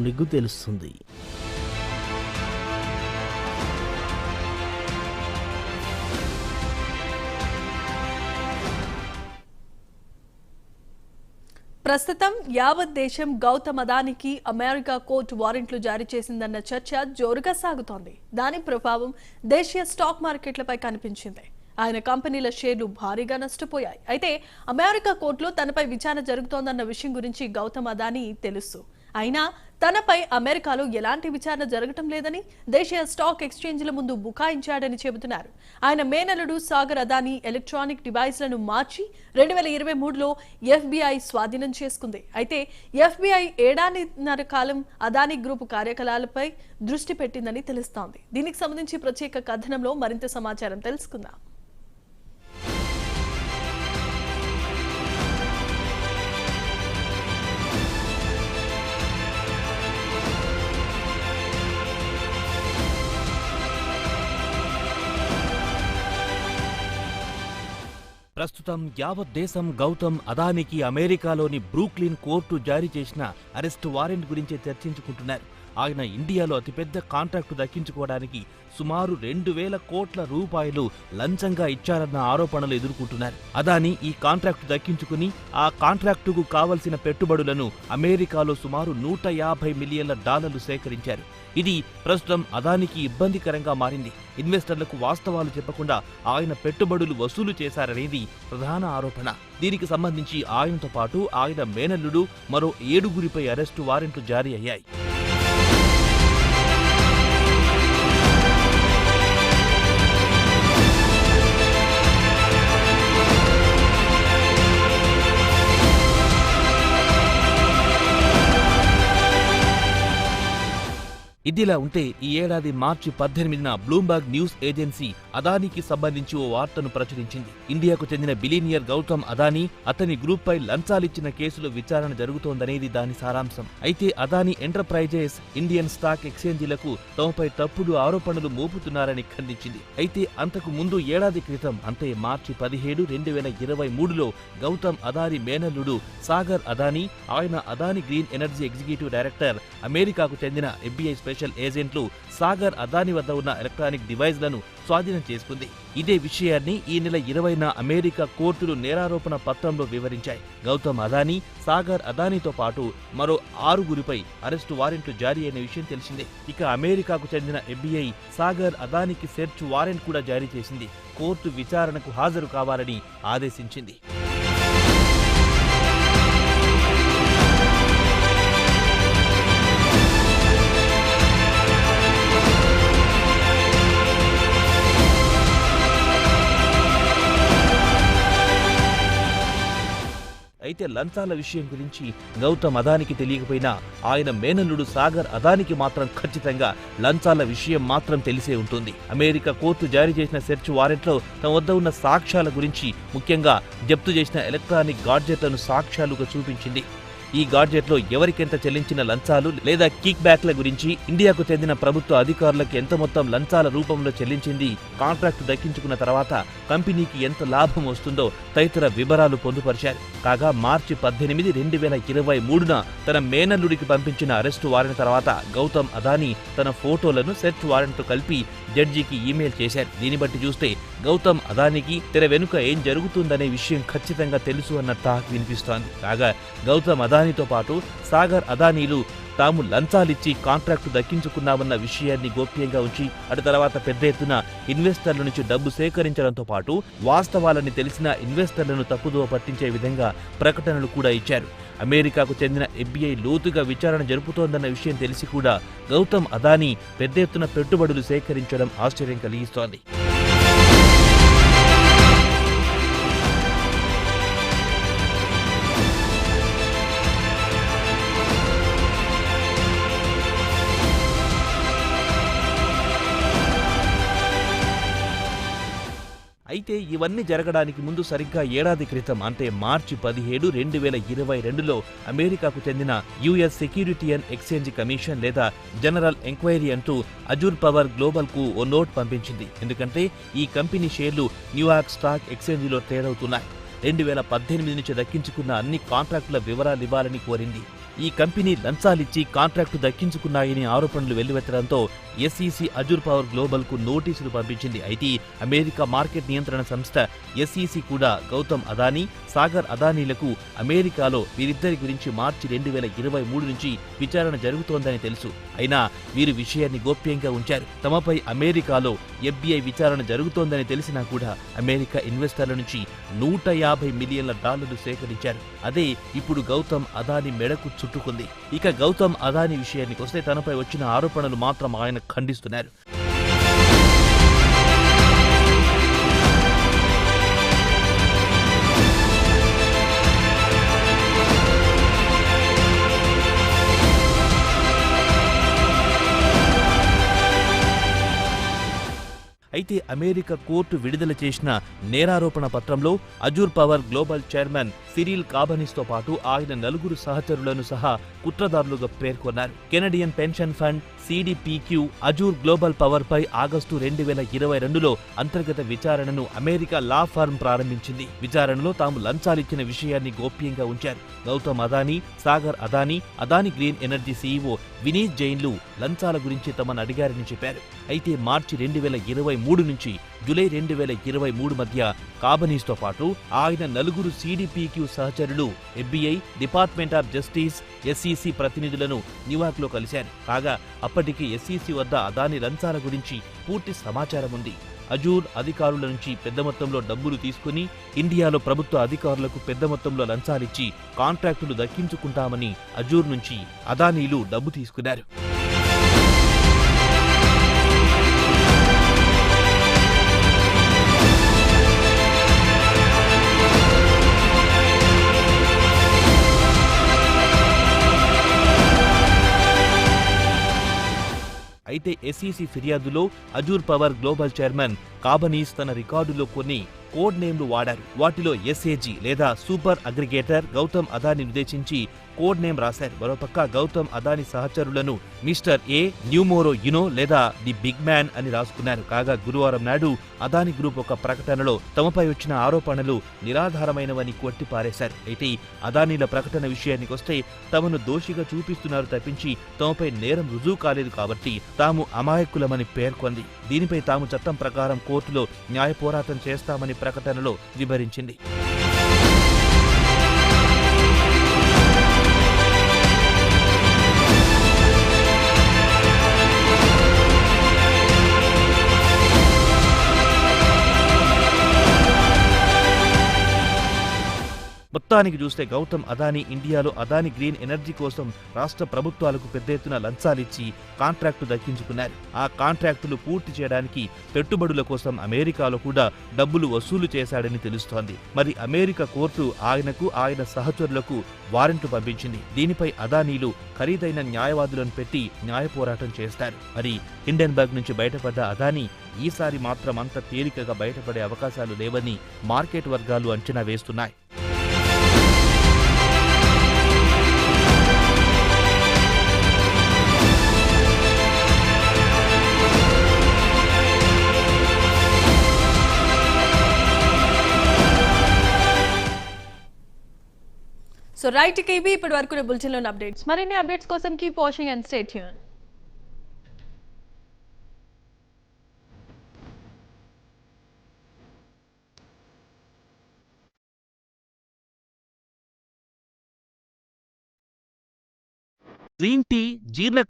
నిగ్గు తెలుస్తుంది. ప్రస్తుతం యావత్ దేశం గౌతమ్ అదానికి అమెరికా కోర్టు వారెంట్లు జారీ చేసిందన్న చర్చ జోరుగా సాగుతోంది. దాని ప్రభావం దేశీయ స్టాక్ మార్కెట్లపై కనిపించింది. ఆయన కంపెనీల షేర్లు భారీగా నష్టపోయాయి. అయితే అమెరికా కోర్టులో తనపై విచారణ జరుగుతోందన్న విషయం గురించి గౌతమ్ అదానీ తెలుసు. అయినా తనపై అమెరికాలో ఎలాంటి విచారణ జరగటం లేదని దేశీయ స్టాక్ ఎక్స్చేంజ్ల ముందు బుకాయించాడని చెబుతున్నారు. ఆయన మేనలుడు సాగర్ అదానీ ఎలక్ట్రానిక్ డివైస్లను మార్చి 2023లో FBI స్వాధీనం చేసుకుంది. అయితే FBI ఏడాదిన్నర కాలం అదానీ గ్రూప్ కార్యకలాపాలపై దృష్టి పెట్టిందని తెలుస్తోంది. దీనికి సంబంధించి ప్రత్యేక కథనంలో మరింత సమాచారం తెలుసుకుందాం. ప్రస్తుతం యావత్ దేశం గౌతమ్ అదానీకి అమెరికాలోని బ్రూక్లిన్ కోర్టు జారీ చేసిన అరెస్టు వారెంట్ గురించి చర్చించుకుంటున్నారు. ఆయన ఇండియాలో అతిపెద్ద కాంట్రాక్టు దక్కించుకోవడానికి సుమారు 2,000 కోట్ల రూపాయలు లంచంగా ఇచ్చారన్న ఆరోపణలు ఎదుర్కొంటున్నారు. అదానీ ఈ కాంట్రాక్టు దక్కించుకుని ఆ కాంట్రాక్టుకు కావలసిన పెట్టుబడులను అమెరికాలో సుమారు $150 మిలియన్ల సేకరించారు. ఇది ప్రస్తుతం అదానీకి ఇబ్బందికరంగా మారింది. ఇన్వెస్టర్లకు వాస్తవాలు చెప్పకుండా ఆయన పెట్టుబడులు వసూలు చేశారనేది ప్రధాన ఆరోపణ. దీనికి సంబంధించి ఆయనతో పాటు ఆయన మేనల్లుడు మరో 7గురిపై అరెస్టు వారెంట్లు జారీ అయ్యాయి. ఇదిలా ఉంటే ఈ ఏడాది మార్చి 18న బ్లూంబర్గ్ న్యూస్ ఏజెన్సీ అదానీకి సంబంధించి ఓ వార్తను ప్రచురించింది. ఇండియాకు చెందిన బిలియనియర్ గౌతమ్ అదానీ అతని గ్రూప్పై లంచాలిచ్చిన కేసులో విచారణ జరుగుతోందనేది దాని సారాంశం. అయితే అదానీ ఎంటర్ప్రైజెస్ ఇండియన్ స్టాక్ ఎక్స్చేంజీలకు తమపై తప్పుడు ఆరోపణలు మోపుతున్నారని ఖండించింది. అయితే అంతకు ముందు ఏడాది క్రితం అంటే మార్చి 17, 2023లో గౌతమ్ అదానీ మేనల్లుడు సాగర్ అదానీ, ఆయన Adani green energy executive director అమెరికాకు చెందిన FBI స్పెషల్ ఏజెంట్లు సాగర్ అదానీ వద్ద ఉన్న ఎలక్ట్రానిక్ డివైస్లను స్వాధీనం చేసుకుంది. ఇదే విషయాన్ని ఈ నెల 20న అమెరికా కోర్టులు నేరారోపణ పత్రంలో వివరించాయి. గౌతమ్ అదానీ, సాగర్ అదానీతో పాటు మరో 6గురిపై అరెస్టు వారెంట్లు జారీ అయిన విషయం తెలిసిందే. ఇక అమెరికాకు చెందిన FBI సాగర్ అదానీకి సెర్చ్ వారెంట్ కూడా జారీ చేసింది. కోర్టు విచారణకు హాజరు కావాలని ఆదేశించింది. అయితే లంచాల విషయం గురించి గౌతమ్ అదానీకి తెలియకపోయినా ఆయన మేనల్లుడు సాగర్ అదానీకి మాత్రం ఖచ్చితంగా లంచాల విషయం మాత్రం తెలిసే ఉంటుంది. అమెరికా కోర్టు జారీ చేసిన సెర్చ్ వారెంట్లో తమ వద్ద ఉన్న సాక్ష్యాల గురించి, ముఖ్యంగా జప్తు చేసిన ఎలక్ట్రానిక్ గాడ్జెట్లను సాక్ష్యాలుగా చూపించింది. ఈ గాడ్జెట్లో ఎవరికెంత చెల్లించిన లంచాలు లేదా కిక్ బ్యాక్ల గురించి, ఇండియాకు చెందిన ప్రభుత్వ అధికారులకు ఎంత మొత్తం లంచాల రూపంలో చెల్లించింది, కాంట్రాక్టు దక్కించుకున్న తర్వాత కంపెనీకి ఎంత లాభం వస్తుందో తదితర వివరాలు పొందుపరిచారు. కాగా మార్చి 18, 2023న తన మేనల్లుడికి పంపించిన అరెస్టు వారెంట్ తర్వాత గౌతమ్ అదానీ తన ఫోటోలను సెర్చ్ వారెంట్తో కలిపి జడ్జికి ఈమెయిల్ చేశారు. దీన్ని బట్టి చూస్తే గౌతమ్ అదానీకి తెర వెనుక ఏం జరుగుతుందనే విషయం ఖచ్చితంగా తెలుసు అన్న టాక్ వినిపిస్తోంది. కాగా గౌతమ్ అదానీతో పాటు సాగర్ అదానీలు తాము లంచాలిచ్చి కాంట్రాక్టు దక్కించుకున్నామన్న విషయాన్ని గోప్యంగా ఉంచి అటు తర్వాత పెద్ద ఎత్తున ఇన్వెస్టర్ల నుంచి డబ్బు సేకరించడంతో పాటు వాస్తవాలని తెలిసిన ఇన్వెస్టర్లను తప్పుదోవ పట్టించే విధంగా ప్రకటనలు కూడా ఇచ్చారు. అమెరికాకు చెందిన FBI లోతుగా విచారణ జరుపుతోందన్న విషయం తెలిసి కూడా గౌతమ్ అదానీ పెద్ద ఎత్తున పెట్టుబడులు సేకరించడం ఆశ్చర్యం కలిగిస్తోంది. అయితే ఇవన్నీ జరగడానికి ముందు సరిగ్గా ఏడాది క్రితం అంటే మార్చి 17, 2022లో అమెరికాకు చెందిన US security and exchange commission లేదా జనరల్ ఎంక్వైరీ అంటూ అజూర్ పవర్ గ్లోబల్ కు ఓ నోట్ పంపించింది. ఎందుకంటే ఈ కంపెనీ షేర్లు న్యూయార్క్ స్టాక్ ఎక్స్చేంజ్లో ట్రేడ్ అవుతున్నాయి. 2018 నుంచి దక్కించుకున్న అన్ని కాంట్రాక్టుల వివరాలు ఇవ్వాలని కోరింది. ఈ కంపెనీ లంచాలిచ్చి కాంట్రాక్టు దక్కించుకున్నాయని ఆరోపణలు వెల్లువెత్తడంతో ఎస్ఈసి అజూర్ పవర్ గ్లోబల్ కు నోటీసులు పంపించింది. అయితే అమెరికా మార్కెట్ నియంత్రణ సంస్థ ఎస్ఈసి కూడా గౌతమ్ అదానీ, సాగర్ అదానీలకు అమెరికాలో వీరిద్దరి గురించి మార్చి 2023 నుంచి విచారణ జరుగుతోందని తెలుసు. అయినా వీరు విషయాన్ని గోప్యంగా ఉంచారు. తమపై అమెరికాలో FBI విచారణ జరుగుతోందని తెలిసినా కూడా అమెరికా ఇన్వెస్టర్ల నుంచి $150 మిలియన్ల సేకరించారు. అదే ఇప్పుడు గౌతమ్ అదానీ మెడకు చుట్టుకుంది. ఇక గౌతమ్ అదానీ విషయానికి వస్తే తనపై వచ్చిన ఆరోపణలు మాత్రం ఆయన ఖండిస్తున్నారు. అయితే అమెరికా కోర్టు విడుదల చేసిన నేరారోపణ పత్రంలో Azure power global chairman Cyril కాబనీస్తో పాటు ఆయన 4 సహచరులను సహా కుట్రదారులుగా పేర్కొన్నారు. Canadian pension fund CDPQ Azure global power పై ఆగస్టు 2022లో అంతర్గత విచారణను అమెరికా లా ఫర్మ్ ప్రారంభించింది. విచారణలో తాము లంచాలిచ్చిన విషయాన్ని గోప్యంగా ఉంచారు. Gautam Adani, Sagar Adani, Adani green energy CEO Vineet జైన్లు లంచాల గురించి తమను అడిగారని చెప్పారు. అయితే మార్చి 2023 నుంచి జూలై 2023 మధ్య కాబనీస్తో పాటు ఆయన 4 CDPQ సహచరులు FBI, department of justice, SEC ప్రతినిధులను న్యూయార్క్లో కలిశారు. కాగా అప్పటికి SEC వద్ద అదానీ లంచాల గురించి పూర్తి సమాచారం ఉంది. అజూర్ అధికారుల నుంచి పెద్ద మొత్తంలో డబ్బులు తీసుకుని ఇండియాలో ప్రభుత్వ అధికారులకు పెద్ద మొత్తంలో లంచాలిచ్చి కాంట్రాక్టులు దక్కించుకుంటామని అజూర్ నుంచి అదానీలు డబ్బు తీసుకున్నారు. అయితే SEC ఫిర్యాదులో అజూర్ పవర్ గ్లోబల్ చైర్మన్ కాబనీస్ తన రికార్డులో కొన్ని కోడ్ నేమ్లు వాడారు. వాటిలో SAG లేదా సూపర్ అగ్రిగేటర్ గౌతమ్ అదానీ ఉద్దేశించి కోడ్ నేమ్ రాశారు. మరోపక్క గౌతమ్ అదానీ సహచరులను మిస్టర్ ఏ, న్యూమోరో యునో లేదా ది బిగ్ మ్యాన్ అని రాసుకున్నారు. కాగా గురువారం నాడు అదానీ గ్రూప్ ఒక ప్రకటనలో తమపై వచ్చిన ఆరోపణలు నిరాధారమైనవని కొట్టిపారేశారు. అయితే అదానీల ప్రకటన విషయానికి వస్తే తమను దోషిగా చూపిస్తున్నారు తప్పించి తమపై నేరం రుజువు కాలేదు కాబట్టి తాము అమాయకులమని పేర్కొంది. దీనిపై తాము చట్టం ప్రకారం కోర్టులో న్యాయ పోరాటం చేస్తామని ప్రకటనలో వివరించింది. మొత్తానికి చూస్తే గౌతమ్ అదానీ ఇండియాలో అదానీ గ్రీన్ ఎనర్జీ కోసం రాష్ట్ర ప్రభుత్వాలకు పెద్ద ఎత్తున లంచాలిచ్చి కాంట్రాక్టు దక్కించుకున్నారు. ఆ కాంట్రాక్టులు పూర్తి చేయడానికి పెట్టుబడుల కోసం అమెరికాలో కూడా డబ్బులు వసూలు చేశాడని తెలుస్తోంది. మరి అమెరికా కోర్టు ఆయనకు, ఆయన సహచరులకు వారెంట్లు పంపించింది. దీనిపై అదానీలు ఖరీదైన న్యాయవాదులను పెట్టి న్యాయ పోరాటం చేస్తారు. మరి హిండెన్బర్గ్ నుంచి బయటపడ్డ అదానీ ఈసారి మాత్రం అంత తేలికగా బయటపడే అవకాశాలు లేవని మార్కెట్ వర్గాలు అంచనా వేస్తున్నాయి. సో రైట్ కేబీ ఇప్పటి వరకు బులెటిన్ లోని అప్డేట్స్. మరిన్ని అప్డేట్స్ కోసం keep watching and stay tune. Green tea జీర్ణ